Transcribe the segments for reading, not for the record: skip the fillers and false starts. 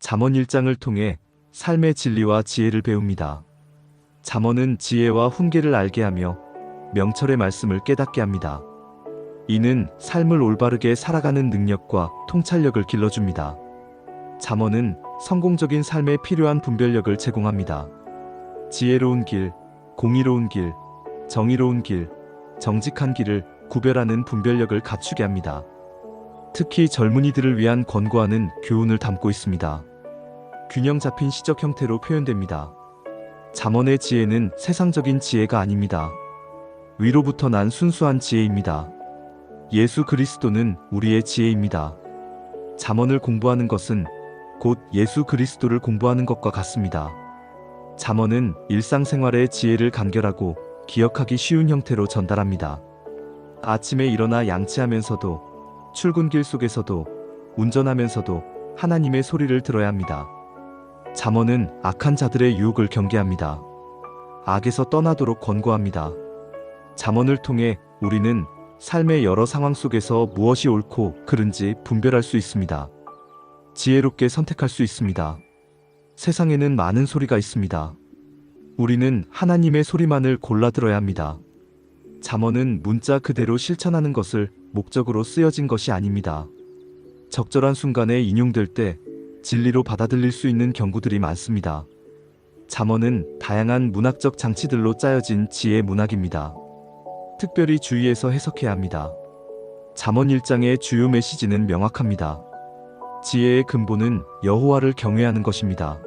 잠언 1장을 통해 삶의 진리와 지혜를 배웁니다. 잠언은 지혜와 훈계를 알게 하며 명철의 말씀을 깨닫게 합니다. 이는 삶을 올바르게 살아가는 능력과 통찰력을 길러줍니다. 잠언은 성공적인 삶에 필요한 분별력을 제공합니다. 지혜로운 길, 공의로운 길, 정의로운 길, 정직한 길을 구별하는 분별력을 갖추게 합니다. 특히 젊은이들을 위한 권고하는 교훈을 담고 있습니다. 균형 잡힌 시적 형태로 표현됩니다. 잠언의 지혜는 세상적인 지혜가 아닙니다. 위로부터 난 순수한 지혜입니다. 예수 그리스도는 우리의 지혜입니다. 잠언을 공부하는 것은 곧 예수 그리스도를 공부하는 것과 같습니다. 잠언은 일상생활의 지혜를 간결하고 기억하기 쉬운 형태로 전달합니다. 아침에 일어나 양치하면서도, 출근길 속에서도, 운전하면서도 하나님의 소리를 들어야 합니다. 잠언은 악한 자들의 유혹을 경계합니다. 악에서 떠나도록 권고합니다. 잠언을 통해 우리는 삶의 여러 상황 속에서 무엇이 옳고 그른지 분별할 수 있습니다. 지혜롭게 선택할 수 있습니다. 세상에는 많은 소리가 있습니다. 우리는 하나님의 소리만을 골라 들어야 합니다. 잠언은 문자 그대로 실천하는 것을 목적으로 쓰여진 것이 아닙니다. 적절한 순간에 인용될 때 진리로 받아들일 수 있는 경구들이 많습니다. 잠언은 다양한 문학적 장치들로 짜여진 지혜 문학입니다. 특별히 주의해서 해석해야 합니다. 잠언 1장의 주요 메시지는 명확합니다. 지혜의 근본은 여호와를 경외하는 것입니다.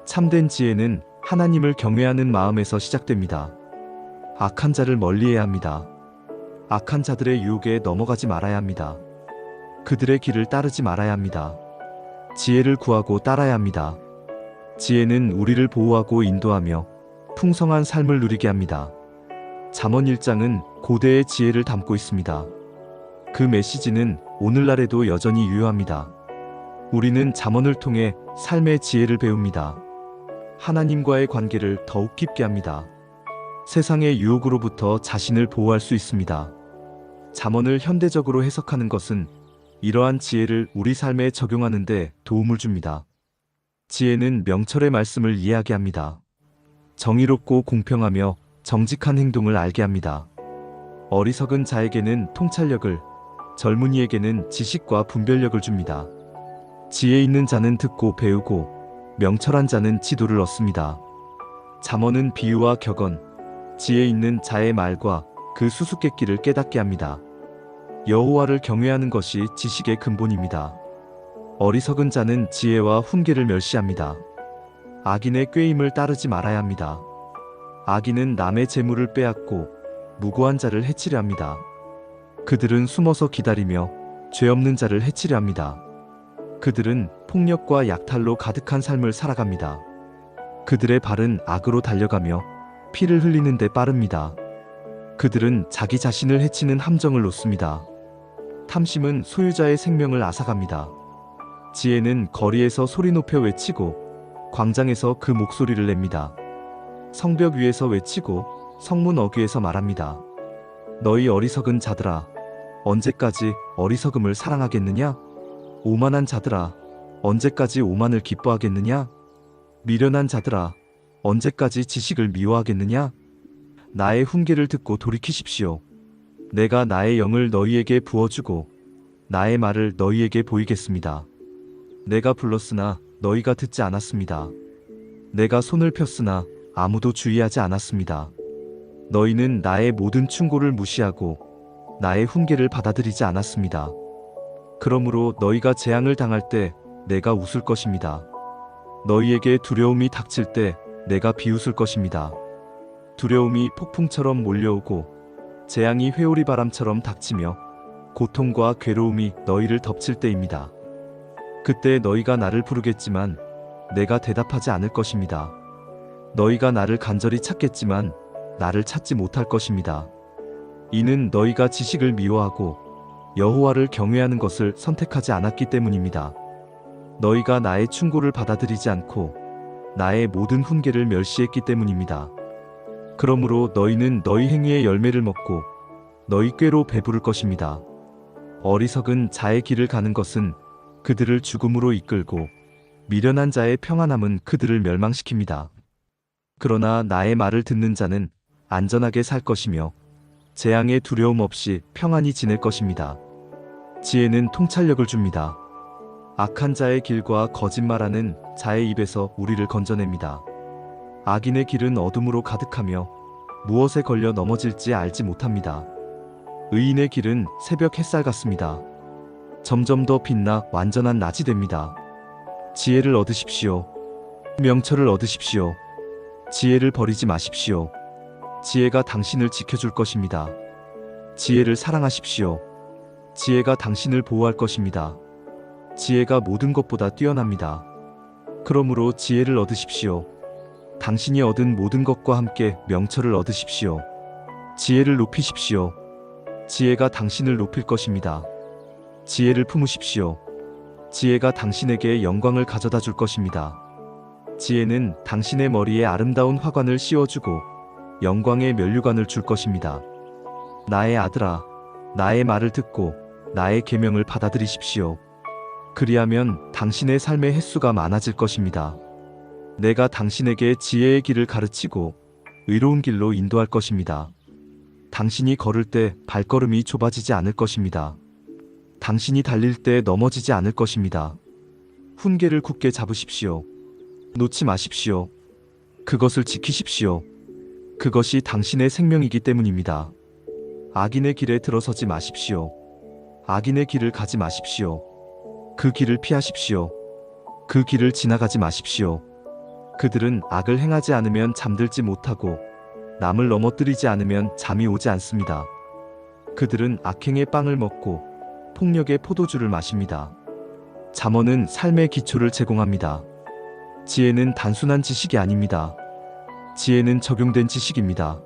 참된 지혜는 하나님을 경외하는 마음에서 시작됩니다. 악한 자를 멀리해야 합니다. 악한 자들의 유혹에 넘어가지 말아야 합니다. 그들의 길을 따르지 말아야 합니다. 지혜를 구하고 따라야 합니다. 지혜는 우리를 보호하고 인도하며 풍성한 삶을 누리게 합니다. 잠언 1장은 고대의 지혜를 담고 있습니다. 그 메시지는 오늘날에도 여전히 유효합니다. 우리는 잠언을 통해 삶의 지혜를 배웁니다. 하나님과의 관계를 더욱 깊게 합니다. 세상의 유혹으로부터 자신을 보호할 수 있습니다. 잠언을 현대적으로 해석하는 것은 이러한 지혜를 우리 삶에 적용하는 데 도움을 줍니다. 지혜는 명철의 말씀을 이해하게 합니다. 정의롭고 공평하며 정직한 행동을 알게 합니다. 어리석은 자에게는 통찰력을, 젊은이에게는 지식과 분별력을 줍니다. 지혜 있는 자는 듣고 배우고 명철한 자는 지도를 얻습니다. 잠언은 비유와 격언, 지혜 있는 자의 말과 그 수수께끼를 깨닫게 합니다. 여호와를 경외하는 것이 지식의 근본입니다. 어리석은 자는 지혜와 훈계를 멸시합니다. 악인의 꾀임을 따르지 말아야 합니다. 악인은 남의 재물을 빼앗고 무고한 자를 해치려 합니다. 그들은 숨어서 기다리며 죄 없는 자를 해치려 합니다. 그들은 폭력과 약탈로 가득한 삶을 살아갑니다. 그들의 발은 악으로 달려가며 피를 흘리는 데 빠릅니다. 그들은 자기 자신을 해치는 함정을 놓습니다. 탐심은 소유자의 생명을 앗아갑니다. 지혜는 거리에서 소리 높여 외치고 광장에서 그 목소리를 냅니다. 성벽 위에서 외치고 성문 어귀에서 말합니다. 너희 어리석은 자들아, 언제까지 어리석음을 사랑하겠느냐? 오만한 자들아, 언제까지 오만을 기뻐하겠느냐? 미련한 자들아, 언제까지 지식을 미워하겠느냐? 나의 훈계를 듣고 돌이키십시오. 내가 나의 영을 너희에게 부어주고 나의 말을 너희에게 보이겠습니다. 내가 불렀으나 너희가 듣지 않았습니다. 내가 손을 폈으나 아무도 주의하지 않았습니다. 너희는 나의 모든 충고를 무시하고 나의 훈계를 받아들이지 않았습니다. 그러므로 너희가 재앙을 당할 때 내가 웃을 것입니다. 너희에게 두려움이 닥칠 때 내가 비웃을 것입니다. 두려움이 폭풍처럼 몰려오고 재앙이 회오리 바람처럼 닥치며 고통과 괴로움이 너희를 덮칠 때입니다. 그때 너희가 나를 부르겠지만 내가 대답하지 않을 것입니다. 너희가 나를 간절히 찾겠지만 나를 찾지 못할 것입니다. 이는 너희가 지식을 미워하고 여호와를 경외하는 것을 선택하지 않았기 때문입니다. 너희가 나의 충고를 받아들이지 않고 나의 모든 훈계를 멸시했기 때문입니다. 그러므로 너희는 너희 행위의 열매를 먹고 너희 꾀로 배부를 것입니다. 어리석은 자의 길을 가는 것은 그들을 죽음으로 이끌고 미련한 자의 평안함은 그들을 멸망시킵니다. 그러나 나의 말을 듣는 자는 안전하게 살 것이며 재앙의 두려움 없이 평안히 지낼 것입니다. 지혜는 통찰력을 줍니다. 악한 자의 길과 거짓말하는 자의 입에서 우리를 건져냅니다. 악인의 길은 어둠으로 가득하며 무엇에 걸려 넘어질지 알지 못합니다. 의인의 길은 새벽 햇살 같습니다. 점점 더 빛나 완전한 낮이 됩니다. 지혜를 얻으십시오. 명철을 얻으십시오. 지혜를 버리지 마십시오. 지혜가 당신을 지켜줄 것입니다. 지혜를 사랑하십시오. 지혜가 당신을 보호할 것입니다. 지혜가 모든 것보다 뛰어납니다. 그러므로 지혜를 얻으십시오. 당신이 얻은 모든 것과 함께 명철을 얻으십시오. 지혜를 높이십시오. 지혜가 당신을 높일 것입니다. 지혜를 품으십시오. 지혜가 당신에게 영광을 가져다 줄 것입니다. 지혜는 당신의 머리에 아름다운 화관을 씌워주고 영광의 면류관을 줄 것입니다. 나의 아들아, 나의 말을 듣고 나의 계명을 받아들이십시오. 그리하면 당신의 삶의 횟수가 많아질 것입니다. 내가 당신에게 지혜의 길을 가르치고 의로운 길로 인도할 것입니다. 당신이 걸을 때 발걸음이 좁아지지 않을 것입니다. 당신이 달릴 때 넘어지지 않을 것입니다. 훈계를 굳게 잡으십시오. 놓지 마십시오. 그것을 지키십시오. 그것이 당신의 생명이기 때문입니다. 악인의 길에 들어서지 마십시오. 악인의 길을 가지 마십시오. 그 길을 피하십시오. 그 길을 지나가지 마십시오. 그들은 악을 행하지 않으면 잠들지 못하고 남을 넘어뜨리지 않으면 잠이 오지 않습니다. 그들은 악행의 빵을 먹고 폭력의 포도주를 마십니다. 잠언은 삶의 기초를 제공합니다. 지혜는 단순한 지식이 아닙니다. 지혜는 적용된 지식입니다.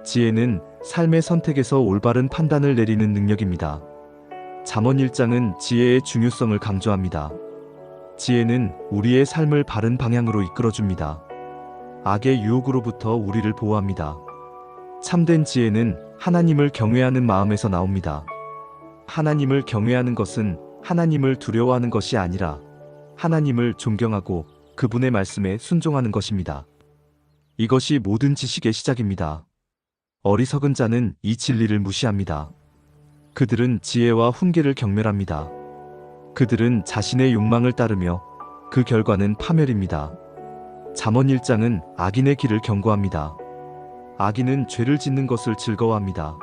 지혜는 삶의 선택에서 올바른 판단을 내리는 능력입니다. 잠언 1장은 지혜의 중요성을 강조합니다. 지혜는 우리의 삶을 바른 방향으로 이끌어줍니다. 악의 유혹으로부터 우리를 보호합니다. 참된 지혜는 하나님을 경외하는 마음에서 나옵니다. 하나님을 경외하는 것은 하나님을 두려워하는 것이 아니라 하나님을 존경하고 그분의 말씀에 순종하는 것입니다. 이것이 모든 지식의 시작입니다. 어리석은 자는 이 진리를 무시합니다. 그들은 지혜와 훈계를 경멸합니다. 그들은 자신의 욕망을 따르며 그 결과는 파멸입니다. 잠언 1장은 악인의 길을 경고합니다. 악인은 죄를 짓는 것을 즐거워합니다.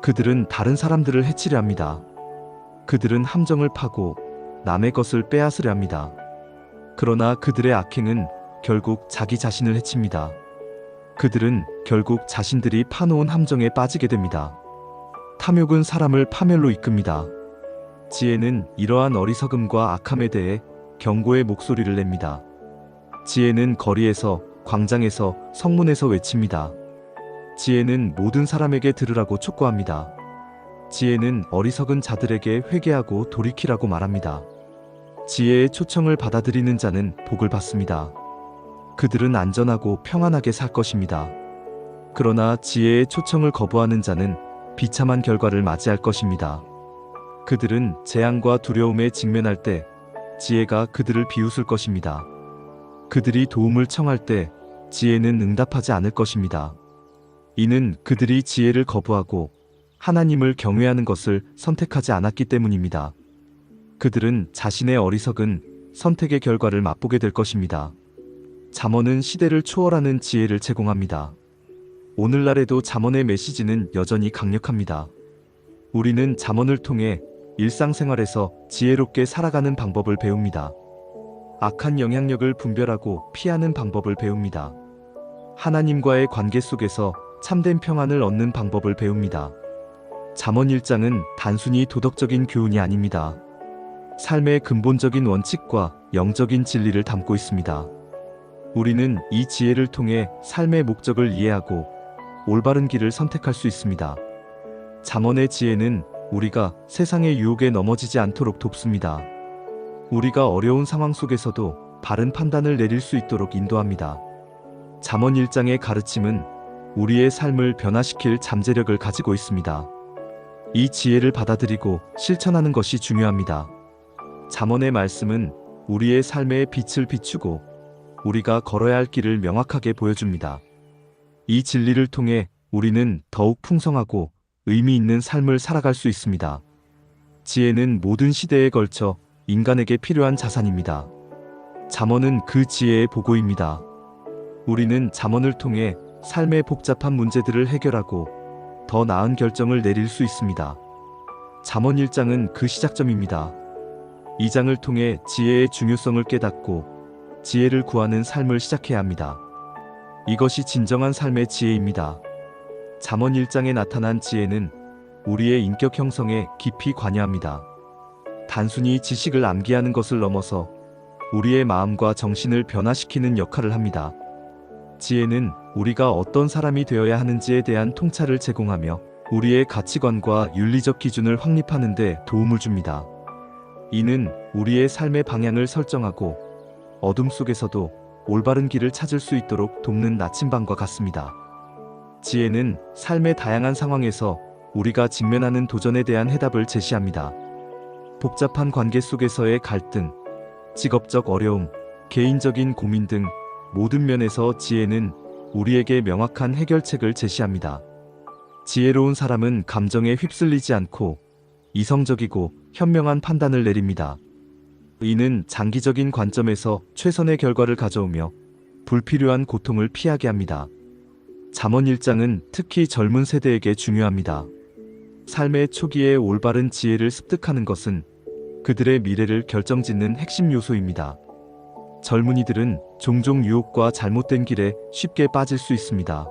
그들은 다른 사람들을 해치려 합니다. 그들은 함정을 파고 남의 것을 빼앗으려 합니다. 그러나 그들의 악행은 결국 자기 자신을 해칩니다. 그들은 결국 자신들이 파놓은 함정에 빠지게 됩니다. 탐욕은 사람을 파멸로 이끕니다. 지혜는 이러한 어리석음과 악함에 대해 경고의 목소리를 냅니다. 지혜는 거리에서, 광장에서, 성문에서 외칩니다. 지혜는 모든 사람에게 들으라고 촉구합니다. 지혜는 어리석은 자들에게 회개하고 돌이키라고 말합니다. 지혜의 초청을 받아들이는 자는 복을 받습니다. 그들은 안전하고 평안하게 살 것입니다. 그러나 지혜의 초청을 거부하는 자는 비참한 결과를 맞이할 것입니다. 그들은 재앙과 두려움에 직면할 때 지혜가 그들을 비웃을 것입니다. 그들이 도움을 청할 때 지혜는 응답하지 않을 것입니다. 이는 그들이 지혜를 거부하고 하나님을 경외하는 것을 선택하지 않았기 때문입니다. 그들은 자신의 어리석은 선택의 결과를 맛보게 될 것입니다. 잠언은 시대를 초월하는 지혜를 제공합니다. 오늘날에도 잠언의 메시지는 여전히 강력합니다. 우리는 잠언을 통해 일상생활에서 지혜롭게 살아가는 방법을 배웁니다. 악한 영향력을 분별하고 피하는 방법을 배웁니다. 하나님과의 관계 속에서 참된 평안을 얻는 방법을 배웁니다. 잠언 1장은 단순히 도덕적인 교훈이 아닙니다. 삶의 근본적인 원칙과 영적인 진리를 담고 있습니다. 우리는 이 지혜를 통해 삶의 목적을 이해하고 올바른 길을 선택할 수 있습니다. 잠언의 지혜는 우리가 세상의 유혹에 넘어지지 않도록 돕습니다. 우리가 어려운 상황 속에서도 바른 판단을 내릴 수 있도록 인도합니다. 잠언 1장의 가르침은 우리의 삶을 변화시킬 잠재력을 가지고 있습니다. 이 지혜를 받아들이고 실천하는 것이 중요합니다. 잠언의 말씀은 우리의 삶의 빛을 비추고 우리가 걸어야 할 길을 명확하게 보여줍니다. 이 진리를 통해 우리는 더욱 풍성하고 의미 있는 삶을 살아갈 수 있습니다. 지혜는 모든 시대에 걸쳐 인간에게 필요한 자산입니다. 잠언은 그 지혜의 보고입니다. 우리는 잠언을 통해 삶의 복잡한 문제들을 해결하고 더 나은 결정을 내릴 수 있습니다. 잠언 1장은 그 시작점입니다. 이 장을 통해 지혜의 중요성을 깨닫고 지혜를 구하는 삶을 시작해야 합니다. 이것이 진정한 삶의 지혜입니다. 잠언 1장에 나타난 지혜는 우리의 인격 형성에 깊이 관여합니다. 단순히 지식을 암기하는 것을 넘어서 우리의 마음과 정신을 변화시키는 역할을 합니다. 지혜는 우리가 어떤 사람이 되어야 하는지에 대한 통찰을 제공하며 우리의 가치관과 윤리적 기준을 확립하는 데 도움을 줍니다. 이는 우리의 삶의 방향을 설정하고 어둠 속에서도 올바른 길을 찾을 수 있도록 돕는 나침반과 같습니다. 지혜는 삶의 다양한 상황에서 우리가 직면하는 도전에 대한 해답을 제시합니다. 복잡한 관계 속에서의 갈등, 직업적 어려움, 개인적인 고민 등 모든 면에서 지혜는 우리에게 명확한 해결책을 제시합니다. 지혜로운 사람은 감정에 휩쓸리지 않고 이성적이고 현명한 판단을 내립니다. 이는 장기적인 관점에서 최선의 결과를 가져오며 불필요한 고통을 피하게 합니다. 잠언 1장은 특히 젊은 세대에게 중요합니다. 삶의 초기에 올바른 지혜를 습득하는 것은 그들의 미래를 결정짓는 핵심 요소입니다. 젊은이들은 종종 유혹과 잘못된 길에 쉽게 빠질 수 있습니다.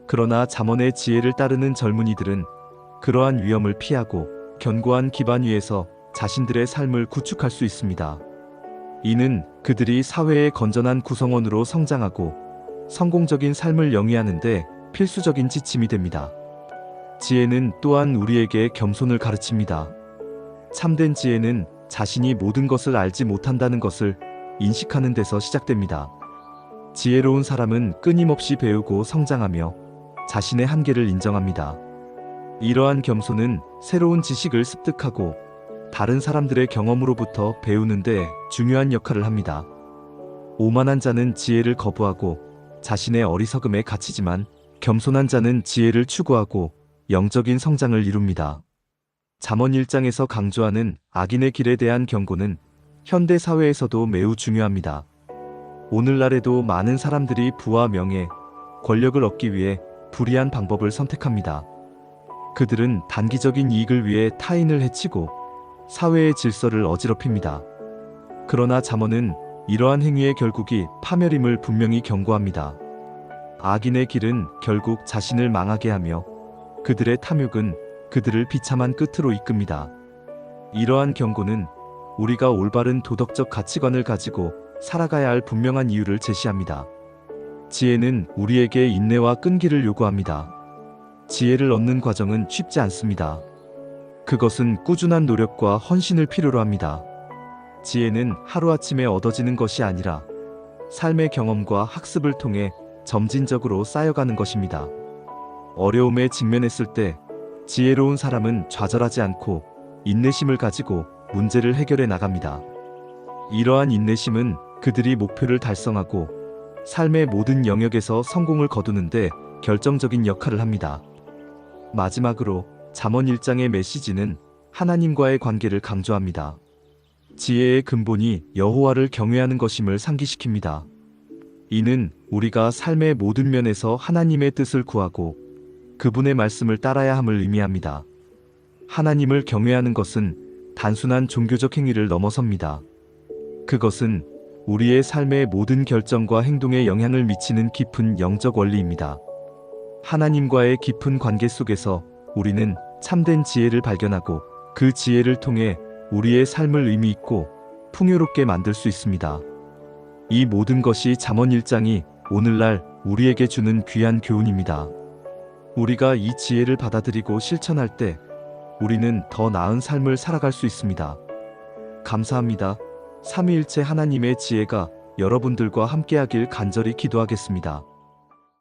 그러나 잠언의 지혜를 따르는 젊은이들은 그러한 위험을 피하고 견고한 기반 위에서 자신들의 삶을 구축할 수 있습니다. 이는 그들이 사회의 건전한 구성원으로 성장하고 성공적인 삶을 영위하는 데 필수적인 지침이 됩니다. 지혜는 또한 우리에게 겸손을 가르칩니다. 참된 지혜는 자신이 모든 것을 알지 못한다는 것을 인식하는 데서 시작됩니다. 지혜로운 사람은 끊임없이 배우고 성장하며 자신의 한계를 인정합니다. 이러한 겸손은 새로운 지식을 습득하고 다른 사람들의 경험으로부터 배우는 데 중요한 역할을 합니다. 오만한 자는 지혜를 거부하고 자신의 어리석음에 갇히지만 겸손한 자는 지혜를 추구하고 영적인 성장을 이룹니다. 잠언 1장에서 강조하는 악인의 길에 대한 경고는 현대 사회에서도 매우 중요합니다. 오늘날에도 많은 사람들이 부와 명예, 권력을 얻기 위해 불의한 방법을 선택합니다. 그들은 단기적인 이익을 위해 타인을 해치고 사회의 질서를 어지럽힙니다. 그러나 잠언은 이러한 행위의 결국이 파멸임을 분명히 경고합니다. 악인의 길은 결국 자신을 망하게 하며 그들의 탐욕은 그들을 비참한 끝으로 이끕니다. 이러한 경고는 우리가 올바른 도덕적 가치관을 가지고 살아가야 할 분명한 이유를 제시합니다. 지혜는 우리에게 인내와 끈기를 요구합니다. 지혜를 얻는 과정은 쉽지 않습니다. 그것은 꾸준한 노력과 헌신을 필요로 합니다. 지혜는 하루아침에 얻어지는 것이 아니라 삶의 경험과 학습을 통해 점진적으로 쌓여가는 것입니다. 어려움에 직면했을 때 지혜로운 사람은 좌절하지 않고 인내심을 가지고 문제를 해결해 나갑니다. 이러한 인내심은 그들이 목표를 달성하고 삶의 모든 영역에서 성공을 거두는데 결정적인 역할을 합니다. 마지막으로 잠언 1장의 메시지는 하나님과의 관계를 강조합니다. 지혜의 근본이 여호와를 경외하는 것임을 상기시킵니다. 이는 우리가 삶의 모든 면에서 하나님의 뜻을 구하고 그분의 말씀을 따라야 함을 의미합니다. 하나님을 경외하는 것은 단순한 종교적 행위를 넘어섭니다. 그것은 우리의 삶의 모든 결정과 행동에 영향을 미치는 깊은 영적 원리입니다. 하나님과의 깊은 관계 속에서 우리는 참된 지혜를 발견하고 그 지혜를 통해 우리의 삶을 의미 있고 풍요롭게 만들 수 있습니다. 이 모든 것이 잠언 1장이 오늘날 우리에게 주는 귀한 교훈입니다. 우리가 이 지혜를 받아들이고 실천할 때 우리는 더 나은 삶을 살아갈 수 있습니다. 감사합니다. 삼위일체 하나님의 지혜가 여러분들과 함께하길 간절히 기도하겠습니다.